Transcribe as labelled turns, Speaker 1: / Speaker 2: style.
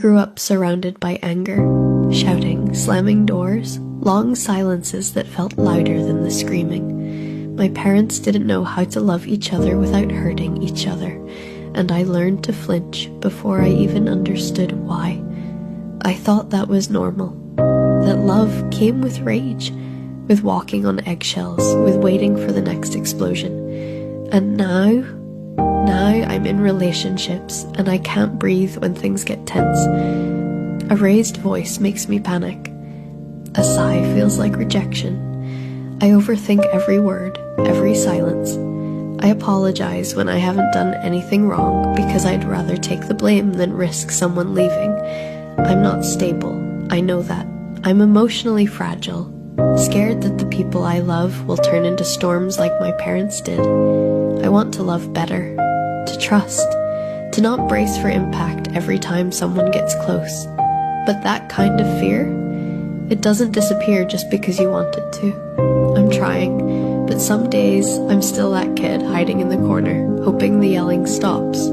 Speaker 1: grew up surrounded by anger, shouting, slamming doors, long silences that felt louder than the screaming. My parents didn't know how to love each other without hurting each other, and I learned to flinch before I even understood why. I thought that was normal, that love came with rage, with walking on eggshells, with waiting for the next explosion. And now I'm in relationships and I can't breathe when things get tense. A raised voice makes me panic. A sigh feels like rejection. I overthink every word, every silence. I apologize when I haven't done anything wrong because I'd rather take the blame than risk someone leaving. I'm not stable, I know that. I'm emotionally fragile, scared that the people I love will turn into storms like my parents did. I want to love better, to trust, to not brace for impact every time someone gets close. But that kind of fear, it doesn't disappear just because you want it to. I'm trying, but some days I'm still that kid hiding in the corner, hoping the yelling stops.